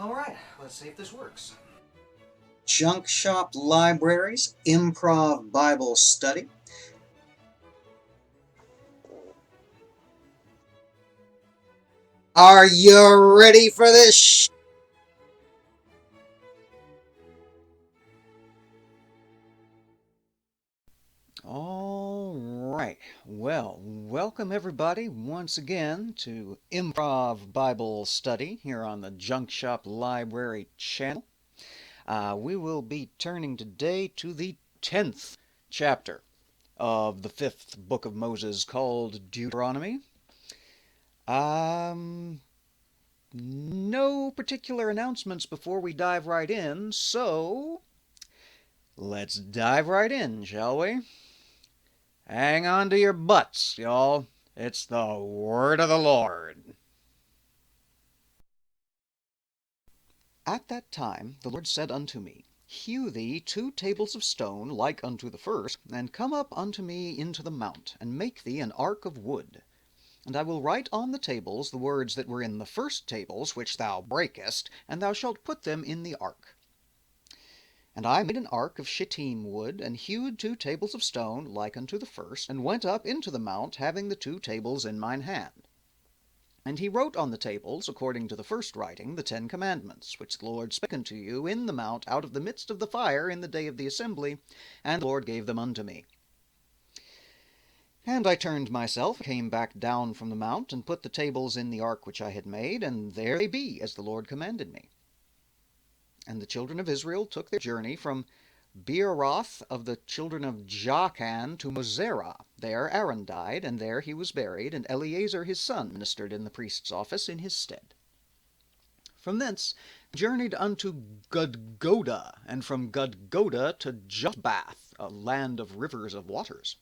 Alright, let's see if this works. Junk Shop Libraries Improv Bible Study. Are you ready for this? All right. Well, welcome everybody once again to Improv Bible Study here on the Junk Shop Library channel. We will be turning today to the 10th chapter of the 5th book of Moses called Deuteronomy. No particular announcements before we dive right in, so let's dive right in, shall we? Hang on to your butts, y'all. It's the word of the Lord. At that time the Lord said unto me, Hew thee 2 tables of stone like unto the first, and come up unto me into the mount, and make thee an ark of wood. And I will write on the tables the words that were in the first tables, which thou breakest, and thou shalt put them in the ark. And I made an ark of shittim wood, and hewed 2 tables of stone like unto the first, and went up into the mount, having the 2 tables in mine hand. And he wrote on the tables, according to the first writing, the 10 commandments, which the Lord spake unto you in the mount out of the midst of the fire in the day of the assembly, and the Lord gave them unto me. And I turned myself, came back down from the mount, and put the tables in the ark which I had made, and there they be, as the Lord commanded me. And the children of Israel took their journey from Beeroth of the children of Jachan to Mosera. There Aaron died, and there he was buried, and Eleazar his son ministered in the priest's office in his stead. From thence journeyed unto Gudgoda, and from Gudgoda to Jotbath, a land of rivers of waters.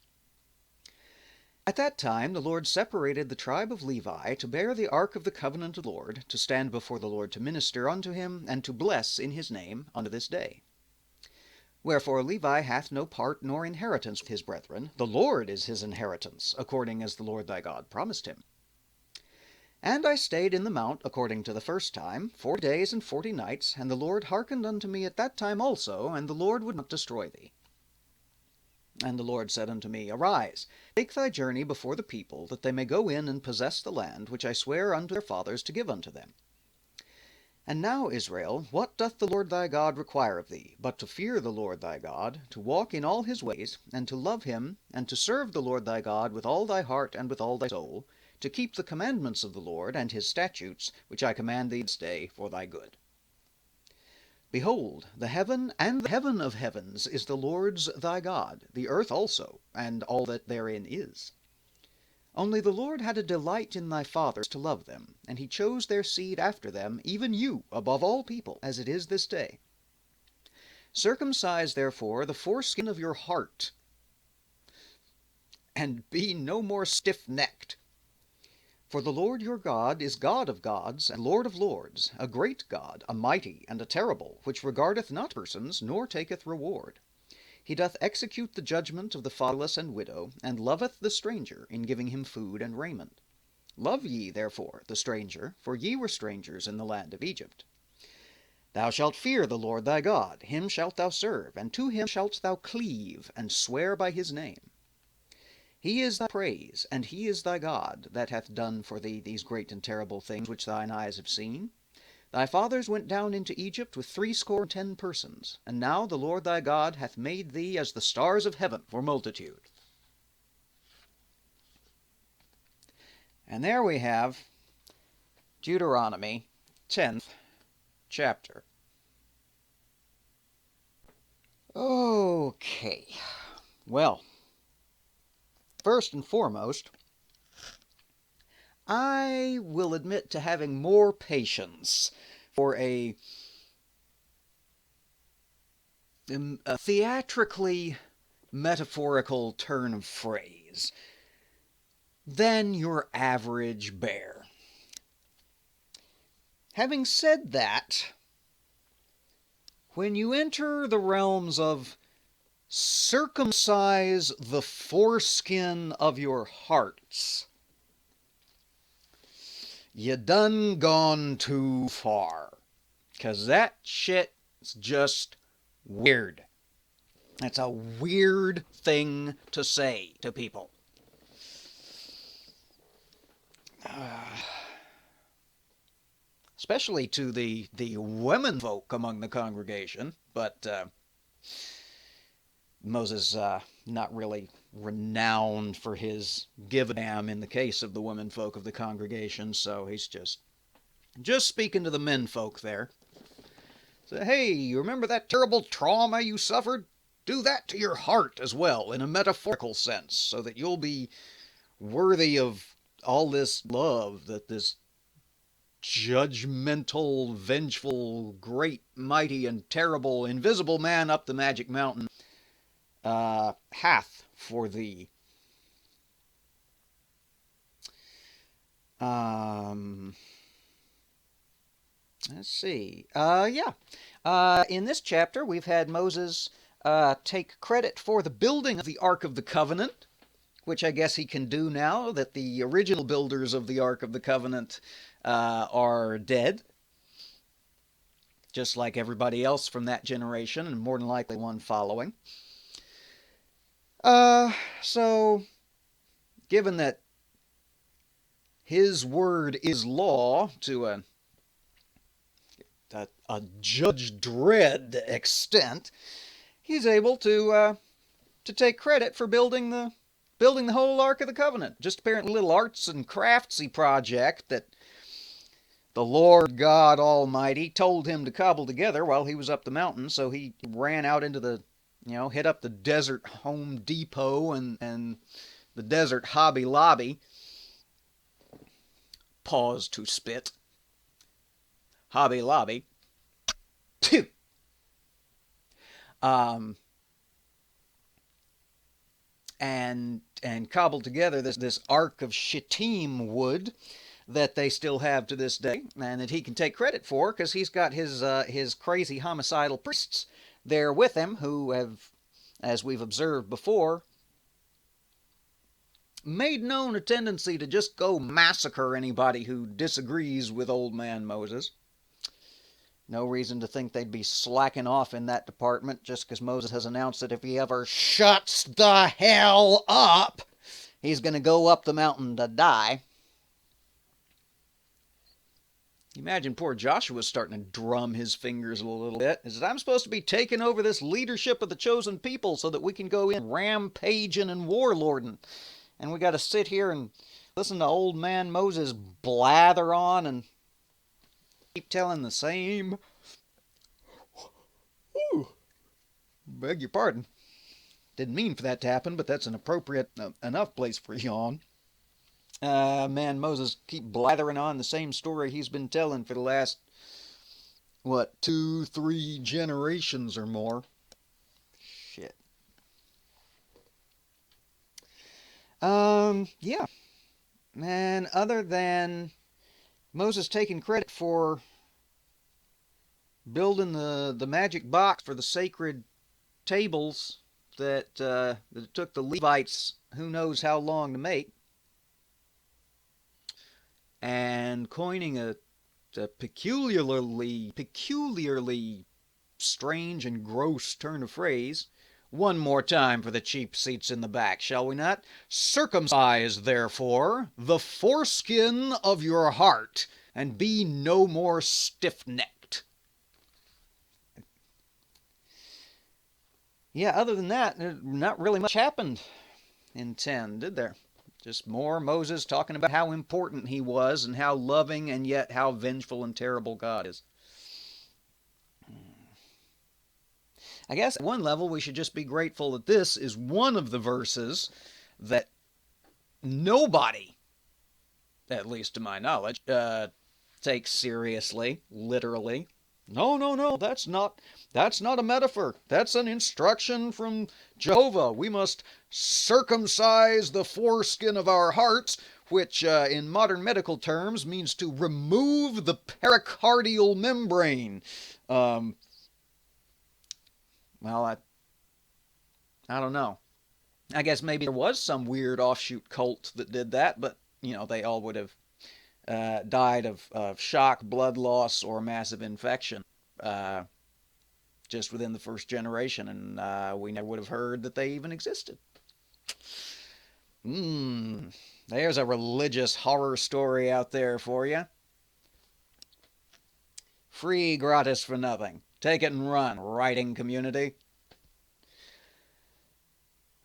At that time the Lord separated the tribe of Levi to bear the ark of the covenant of the Lord, to stand before the Lord to minister unto him, and to bless in his name unto this day. Wherefore Levi hath no part nor inheritance with his brethren. The Lord is his inheritance, according as the Lord thy God promised him. And I stayed in the mount, according to the first time, 40 days and 40 nights, and the Lord hearkened unto me at that time also, and the Lord would not destroy thee. And the Lord said unto me, Arise, take thy journey before the people, that they may go in and possess the land, which I swear unto their fathers to give unto them. And now, Israel, what doth the Lord thy God require of thee, but to fear the Lord thy God, to walk in all his ways, and to love him, and to serve the Lord thy God with all thy heart and with all thy soul, to keep the commandments of the Lord and his statutes, which I command thee this day for thy good. Behold, the heaven and the heaven of heavens is the Lord's thy God, the earth also, and all that therein is. Only the Lord had a delight in thy fathers to love them, and he chose their seed after them, even you, above all people, as it is this day. Circumcise therefore the foreskin of your heart, and be no more stiff-necked. For the Lord your God is God of gods, and Lord of lords, a great God, a mighty, and a terrible, which regardeth not persons, nor taketh reward. He doth execute the judgment of the fatherless and widow, and loveth the stranger, in giving him food and raiment. Love ye, therefore, the stranger, for ye were strangers in the land of Egypt. Thou shalt fear the Lord thy God, him shalt thou serve, and to him shalt thou cleave, and swear by his name. He is thy praise, and he is thy God, that hath done for thee these great and terrible things which thine eyes have seen. Thy fathers went down into Egypt with 70 persons, and now the Lord thy God hath made thee as the stars of heaven for multitude. And there we have Deuteronomy, 10th chapter. Okay, well, first and foremost, I will admit to having more patience for a theatrically metaphorical turn of phrase than your average bear. Having said that, when you enter the realms of circumcise the foreskin of your hearts, you done gone too far. Because that shit is just weird. That's a weird thing to say to people. Especially to the women folk among the congregation. But Moses not really renowned for his give a damn in the case of the women folk of the congregation, so he's just speaking to the men folk there. Say, hey, you remember that terrible trauma you suffered? Do that to your heart as well, in a metaphorical sense, so that you'll be worthy of all this love that this judgmental, vengeful, great, mighty, and terrible, invisible man up the magic mountain hath for thee. Let's see. In this chapter, we've had Moses take credit for the building of the Ark of the Covenant, which I guess he can do now that the original builders of the Ark of the Covenant are dead, just like everybody else from that generation, and more than likely one following. So, given that his word is law to a Judge Dredd extent, he's able to take credit for building the whole Ark of the Covenant. Just apparently a little arts and craftsy project that the Lord God Almighty told him to cobble together while he was up the mountain. So he ran out into the, hit up the desert Home Depot and the desert Hobby Lobby. Pause to spit. Hobby Lobby. Phew. And cobbled together this ark of shittim wood that they still have to this day, and that he can take credit for because he's got his crazy homicidal priests there with him who have, as we've observed before, made known a tendency to just go massacre anybody who disagrees with old man Moses. No reason to think they'd be slacking off in that department just because Moses has announced that if he ever shuts the hell up, he's going to go up the mountain to die. Imagine poor Joshua's starting to drum his fingers a little bit. He says, I'm supposed to be taking over this leadership of the chosen people so that we can go in rampaging and warlording. And we got to sit here and listen to old man Moses blather on and keep telling the same. Ooh, beg your pardon. Didn't mean for that to happen, but that's an appropriate enough place for a yawn. Man, Moses keep blathering on the same story he's been telling for the last, 2-3 generations or more. Shit. Yeah. And other than Moses taking credit for building the magic box for the sacred tables that it took the Levites who knows how long to make, and coining a peculiarly strange and gross turn of phrase. One more time for the cheap seats in the back, shall we not? Circumcise, therefore, the foreskin of your heart, and be no more stiff-necked. Yeah, other than that, not really much happened in 10, did there? Just more Moses talking about how important he was and how loving and yet how vengeful and terrible God is. I guess at one level we should just be grateful that this is one of the verses that nobody, at least to my knowledge, takes seriously, literally. No, that's not a metaphor. That's an instruction from Jehovah. We must circumcise the foreskin of our hearts, which in modern medical terms means to remove the pericardial membrane. Well, I don't know. I guess maybe there was some weird offshoot cult that did that, but, they all would have died of shock, blood loss, or massive infection. just within the first generation, and we never would have heard that they even existed. There's a religious horror story out there for you. Free, gratis, for nothing. Take it and run, writing community.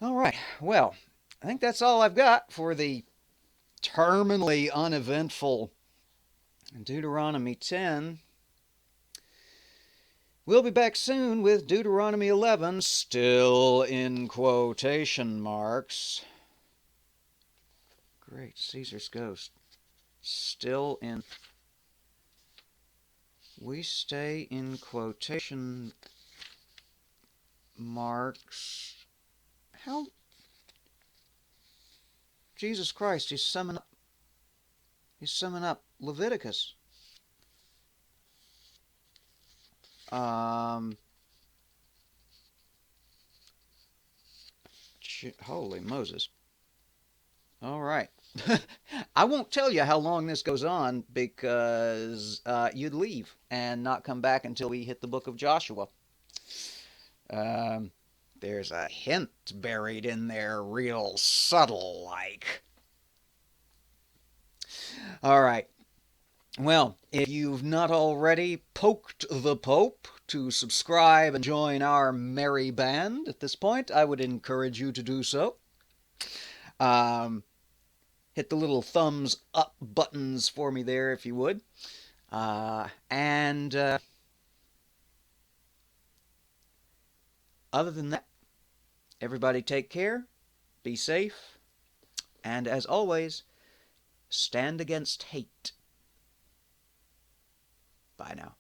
All right, well, I think that's all I've got for the terminally uneventful Deuteronomy 10. We'll be back soon with Deuteronomy 11, still in quotation marks. Great, Caesar's ghost. Still in... We stay in quotation marks. How? Jesus Christ, he's summing up Leviticus. Holy Moses. All right. I won't tell you how long this goes on because you'd leave and not come back until we hit the book of Joshua. There's a hint buried in there, real subtle like. All right. Well, if you've not already poked the Pope to subscribe and join our merry band at this point, I would encourage you to do so. Hit the little thumbs up buttons for me there if you would. And other than that, everybody take care, be safe, and as always, stand against hate. Bye now.